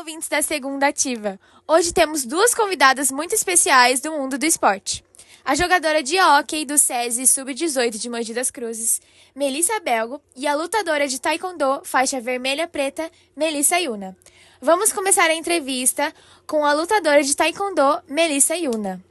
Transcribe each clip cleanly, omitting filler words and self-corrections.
ouvintes da Segunda Ativa! Hoje temos duas convidadas muito especiais do mundo do esporte. A jogadora de hóquei do SESI Sub-18 de Mogi das Cruzes, Melissa Belgo, e a lutadora de taekwondo, faixa vermelha-preta, Melissa Yuna. Vamos começar a entrevista com a lutadora de taekwondo, Melissa Yuna.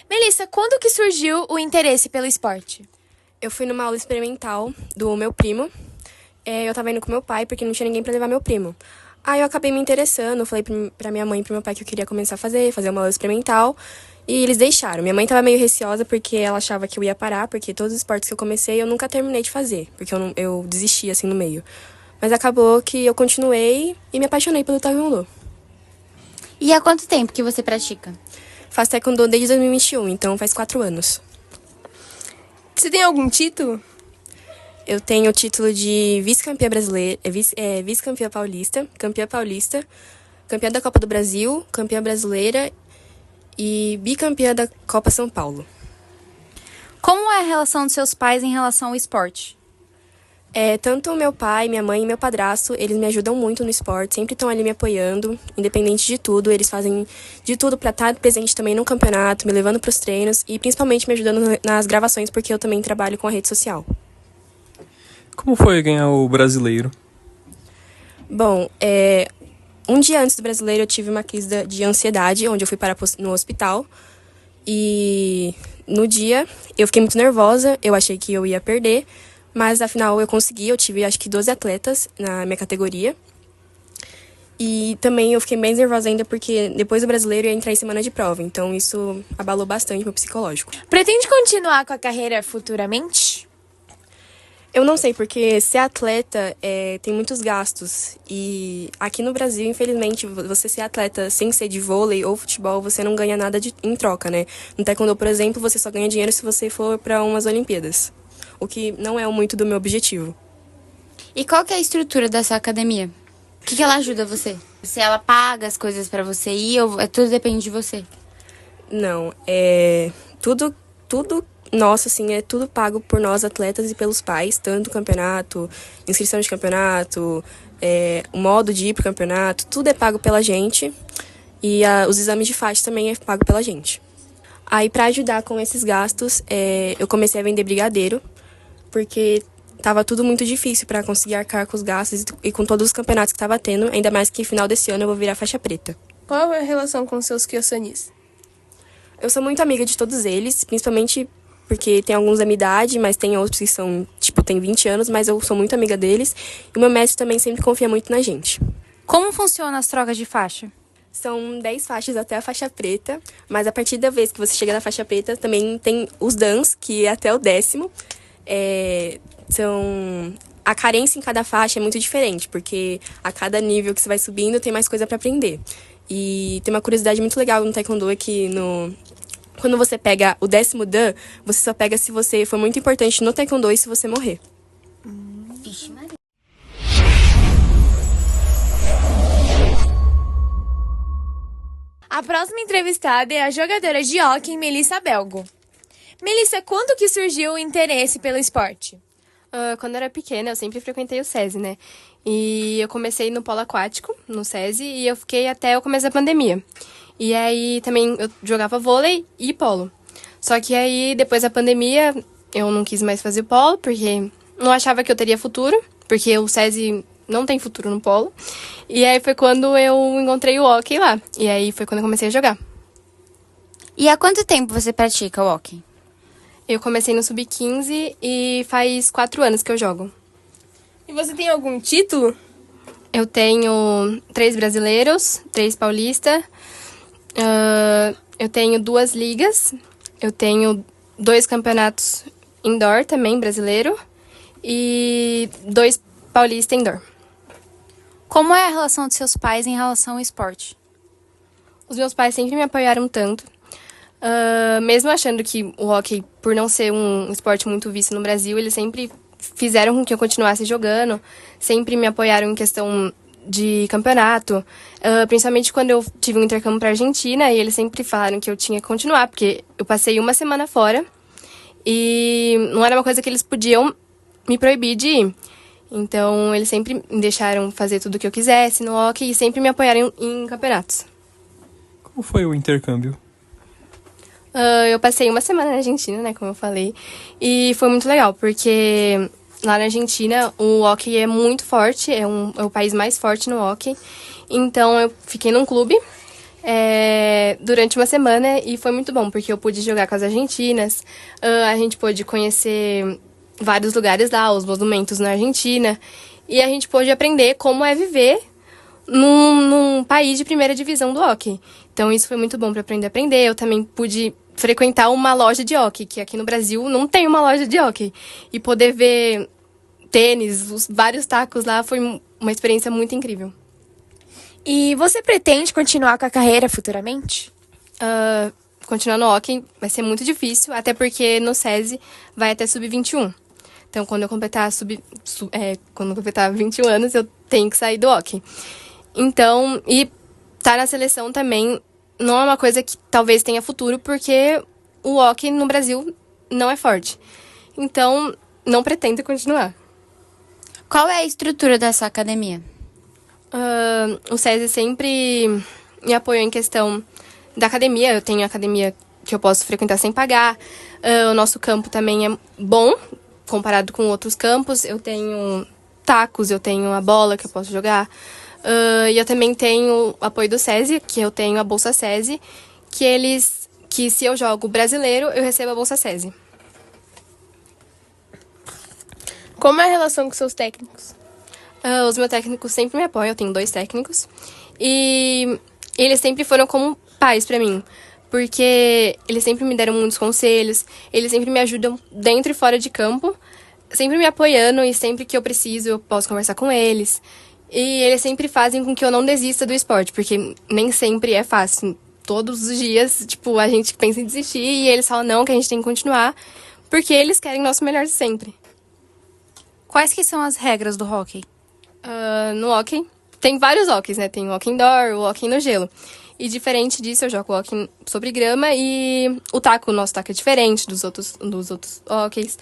Melissa, quando que surgiu o interesse pelo esporte? Eu fui numa aula experimental do meu primo. Eu tava indo com meu pai, porque não tinha ninguém pra levar meu primo. Aí eu acabei me interessando, falei pra minha mãe e pro meu pai que eu queria começar a fazer uma aula experimental. E eles deixaram. Minha mãe tava meio receosa, porque ela achava que eu ia parar, porque todos os esportes que eu comecei eu nunca terminei de fazer, porque eu desisti assim no meio. Mas acabou que eu continuei e me apaixonei pelo taekwondo. E há quanto tempo que você pratica? Faço taekwondo desde 2021, então faz 4 anos. Você tem algum título? Eu tenho o título de vice-campeã brasileira, vice-campeã paulista, campeã da Copa do Brasil, campeã brasileira e bicampeã da Copa São Paulo. Como é a relação dos seus pais em relação ao esporte? Tanto meu pai, minha mãe e meu padrasto, eles me ajudam muito no esporte, sempre estão ali me apoiando, independente de tudo. Eles fazem de tudo para estar presente também no campeonato, me levando para os treinos e principalmente me ajudando nas gravações, porque eu também trabalho com a rede social. Como foi ganhar o brasileiro? Bom, um dia antes do brasileiro eu tive uma crise de ansiedade, onde eu fui parar no hospital. E no dia eu fiquei muito nervosa, eu achei que eu ia perder. Mas, afinal, eu consegui. Eu tive, acho que, 12 atletas na minha categoria. E também eu fiquei bem nervosa ainda porque depois do brasileiro eu ia entrar em semana de prova. Então, isso abalou bastante meu psicológico. Pretende continuar com a carreira futuramente? Eu não sei, porque ser atleta tem muitos gastos. E aqui no Brasil, infelizmente, você ser atleta sem ser de vôlei ou futebol, você não ganha nada em troca, né? No taekwondo, por exemplo, você só ganha dinheiro se você for para umas Olimpíadas. O que não é muito do meu objetivo. E qual que é a estrutura dessa academia? O que ela ajuda você? Se ela paga as coisas pra você ir ou tudo depende de você? Não, tudo nosso, assim, é tudo pago por nós atletas e pelos pais, tanto campeonato, inscrição de campeonato, o modo de ir pro campeonato, tudo é pago pela gente e os exames de faixa também é pago pela gente. Aí, pra ajudar com esses gastos, eu comecei a vender brigadeiro, porque tava tudo muito difícil para conseguir arcar com os gastos e com todos os campeonatos que tava tendo, ainda mais que final desse ano eu vou virar faixa preta. Qual é a relação com seus kyosanis? Eu sou muito amiga de todos eles, principalmente porque tem alguns da minha idade, mas tem outros que são, tem 20 anos, mas eu sou muito amiga deles. E o meu mestre também sempre confia muito na gente. Como funcionam as trocas de faixa? São 10 faixas até a faixa preta, mas a partir da vez que você chega na faixa preta, também tem os dans, que é até o 10º. A carência em cada faixa é muito diferente, porque a cada nível que você vai subindo tem mais coisa para aprender. E tem uma curiosidade muito legal no taekwondo, é que quando você pega o 10º dan, você só pega se você for muito importante no taekwondo e se você morrer. Vixe, Maria. A próxima entrevistada é a jogadora de hóquei, Melissa Belgo. Melissa, quando que surgiu o interesse pelo esporte? Quando eu era pequena, eu sempre frequentei o SESI, né? E eu comecei no polo aquático, no SESI, e eu fiquei até o começo da pandemia. E aí também eu jogava vôlei e polo. Só que aí, depois da pandemia, eu não quis mais fazer polo, porque não achava que eu teria futuro, porque o SESI não tem futuro no polo. E aí foi quando eu encontrei o hóquei lá. E aí foi quando eu comecei a jogar. E há quanto tempo você pratica o hóquei? Eu comecei no Sub-15 e faz 4 anos que eu jogo. E você tem algum título? Eu tenho 3 brasileiros, 3 paulistas. Eu tenho 2 ligas. Eu tenho 2 campeonatos indoor também, brasileiro. E 2 paulistas indoor. Como é a relação dos seus pais em relação ao esporte? Os meus pais sempre me apoiaram tanto. Mesmo achando que o hóquei, por não ser um esporte muito visto no Brasil, eles sempre fizeram com que eu continuasse jogando, sempre me apoiaram em questão de campeonato, principalmente quando eu tive um intercâmbio para Argentina, e eles sempre falaram que eu tinha que continuar, porque eu passei uma semana fora e não era uma coisa que eles podiam me proibir de ir. Então, eles sempre me deixaram fazer tudo o que eu quisesse no hockey e sempre me apoiaram em campeonatos. Como foi o intercâmbio? Eu passei uma semana na Argentina, né, como eu falei, e foi muito legal, porque lá na Argentina o hockey é muito forte, é o país mais forte no hockey. Então eu fiquei num clube durante uma semana e foi muito bom, porque eu pude jogar com as argentinas, a gente pôde conhecer vários lugares lá, os monumentos na Argentina, e a gente pôde aprender como é viver num país de primeira divisão do hockey. Então isso foi muito bom para aprender. Eu também pude frequentar uma loja de hockey, que aqui no Brasil não tem uma loja de hockey. E poder ver tênis, os vários tacos lá, foi uma experiência muito incrível. E você pretende continuar com a carreira futuramente? Continuar no hockey vai ser muito difícil, até porque no SESI vai até sub-21. Então, quando eu completar quando eu completar 21 anos, eu tenho que sair do hockey. Então, e estar na seleção também não é uma coisa que talvez tenha futuro, porque o hockey no Brasil não é forte. Então, não pretendo continuar. Qual é a estrutura dessa academia? O SESI sempre me apoiou em questão da academia. Eu tenho academia que eu posso frequentar sem pagar. O nosso campo também é bom, comparado com outros campos. Eu tenho tacos, eu tenho a bola que eu posso jogar. E eu também tenho o apoio do SESI, que eu tenho a Bolsa SESI, que se eu jogo brasileiro, eu recebo a Bolsa SESI. Como é a relação com seus técnicos? Os meus técnicos sempre me apoiam, eu tenho 2 técnicos. E eles sempre foram como pais pra mim, porque eles sempre me deram muitos conselhos, eles sempre me ajudam dentro e fora de campo, sempre me apoiando, e sempre que eu preciso eu posso conversar com eles. E eles sempre fazem com que eu não desista do esporte, porque nem sempre é fácil. Todos os dias, a gente pensa em desistir e eles falam não, que a gente tem que continuar, porque eles querem o nosso melhor sempre. Quais que são as regras do hockey? No hockey, tem vários hockeys, né? Tem o hockey indoor, o hockey no gelo. E diferente disso, eu jogo hockey sobre grama e o nosso taco é diferente dos outros hockeys.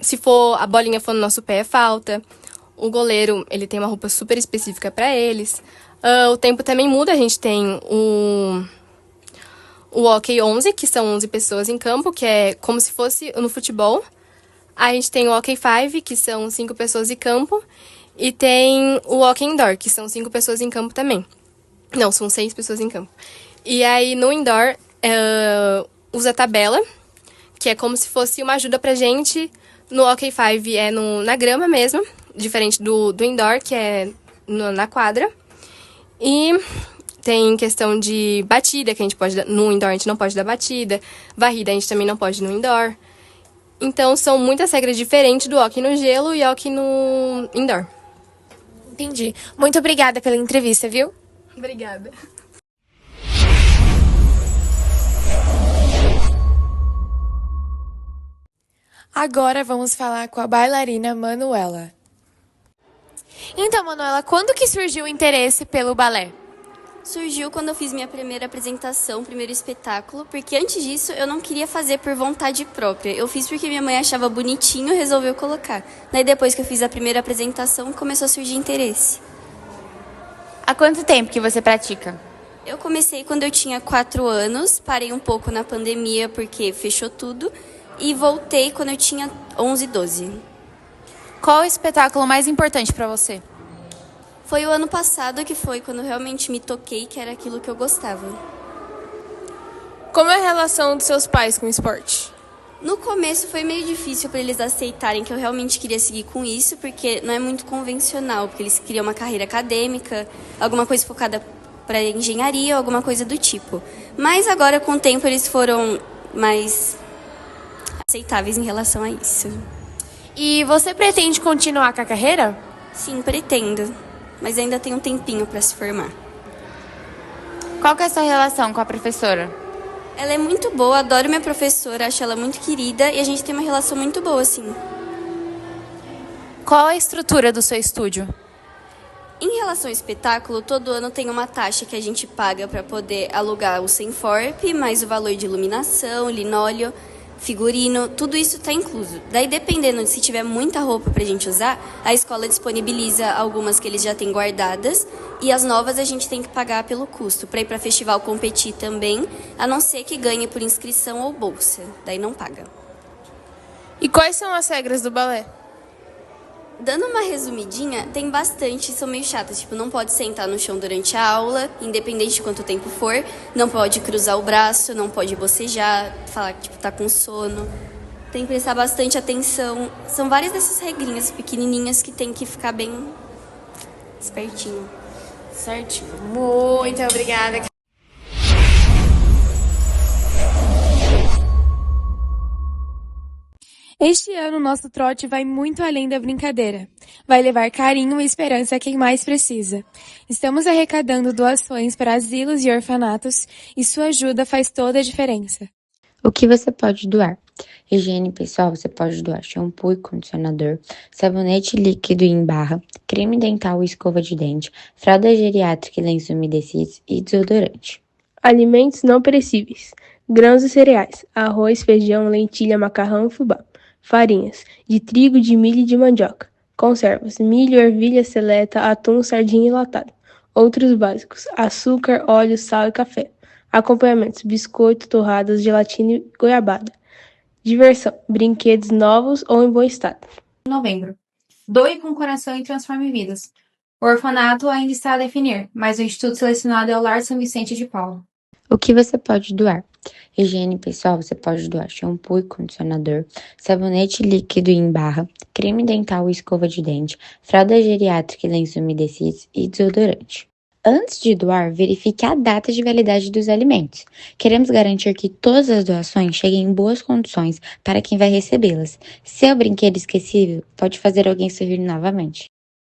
Se a bolinha for no nosso pé, é falta. O goleiro, ele tem uma roupa super específica para eles. O tempo também muda, a gente tem o hockey 11, que são 11 pessoas em campo, que é como se fosse no futebol. A gente tem o hockey 5, que são 5 pessoas em campo. E tem o hockey indoor, que são 5 pessoas em campo também. Não, são 6 pessoas em campo. E aí, no indoor, usa tabela, que é como se fosse uma ajuda pra gente. No hockey 5 é na grama mesmo, diferente do indoor, que é na quadra. E tem questão de batida, que a gente pode dar. No indoor a gente não pode dar batida. Varrida a gente também não pode no indoor. Então, são muitas regras diferentes do hockey no gelo e hockey no indoor. Entendi. Muito obrigada pela entrevista, viu? Obrigada. Agora vamos falar com a bailarina Manuela. Então, Manuela, quando que surgiu o interesse pelo balé? Surgiu quando eu fiz minha primeira apresentação, primeiro espetáculo, porque antes disso eu não queria fazer por vontade própria. Eu fiz porque minha mãe achava bonitinho e resolveu colocar. Daí depois que eu fiz a primeira apresentação, começou a surgir interesse. Há quanto tempo que você pratica? Eu comecei quando eu tinha 4 anos, parei um pouco na pandemia porque fechou tudo, e voltei quando eu tinha 11, 12. Qual é o espetáculo mais importante para você? Foi o ano passado que foi quando eu realmente me toquei que era aquilo que eu gostava. Como é a relação dos seus pais com o esporte? No começo foi meio difícil para eles aceitarem que eu realmente queria seguir com isso, porque não é muito convencional, porque eles queriam uma carreira acadêmica, alguma coisa focada para engenharia ou alguma coisa do tipo. Mas agora, com o tempo, eles foram mais aceitáveis em relação a isso. E você pretende continuar com a carreira? Sim, pretendo, mas ainda tem um tempinho para se formar. Qual que é a sua relação com a professora? Ela é muito boa, adoro minha professora, acho ela muito querida e a gente tem uma relação muito boa, assim. Qual a estrutura do seu estúdio? Em relação ao espetáculo, todo ano tem uma taxa que a gente paga para poder alugar o Senforp, mais o valor de iluminação, linóleo, figurino, tudo isso está incluso. Daí, dependendo de se tiver muita roupa para a gente usar, a escola disponibiliza algumas que eles já têm guardadas e as novas a gente tem que pagar pelo custo. Para ir para festival competir também, a não ser que ganhe por inscrição ou bolsa, daí não paga. E quais são as regras do balé? Dando uma resumidinha, tem bastante, são meio chatas. Tipo, não pode sentar no chão durante a aula, independente de quanto tempo for. Não pode cruzar o braço, não pode bocejar, falar que tipo, tá com sono. Tem que prestar bastante atenção. São várias dessas regrinhas pequenininhas que tem que ficar bem espertinho. Certinho. Muito obrigada. Este ano, nosso trote vai muito além da brincadeira. Vai levar carinho e esperança a quem mais precisa. Estamos arrecadando doações para asilos e orfanatos e sua ajuda faz toda a diferença. O que você pode doar? Higiene pessoal, você pode doar shampoo e condicionador, sabonete líquido em barra, creme dental e escova de dente, fralda geriátrica e lenços umedecidos e desodorante. Alimentos não perecíveis, grãos e cereais, arroz, feijão, lentilha, macarrão e fubá. Farinhas, de trigo, de milho e de mandioca. Conservas, milho, ervilha seleta, atum, sardinha enlatada. Outros básicos, açúcar, óleo, sal e café. Acompanhamentos, biscoito, torradas, gelatina e goiabada. Diversão, brinquedos novos ou em bom estado. Novembro. Doe com coração e transforme vidas. O orfanato ainda está a definir, mas o instituto selecionado é o Lar São Vicente de Paulo. O que você pode doar? Higiene pessoal, você pode doar shampoo e condicionador, sabonete líquido em barra, creme dental e escova de dente, fralda geriátrica e lenços umedecidos e desodorante. Antes de doar, verifique a data de validade dos alimentos. Queremos garantir que todas as doações cheguem em boas condições para quem vai recebê-las. Se é o brinquedo esquecível, pode fazer alguém sorrir novamente.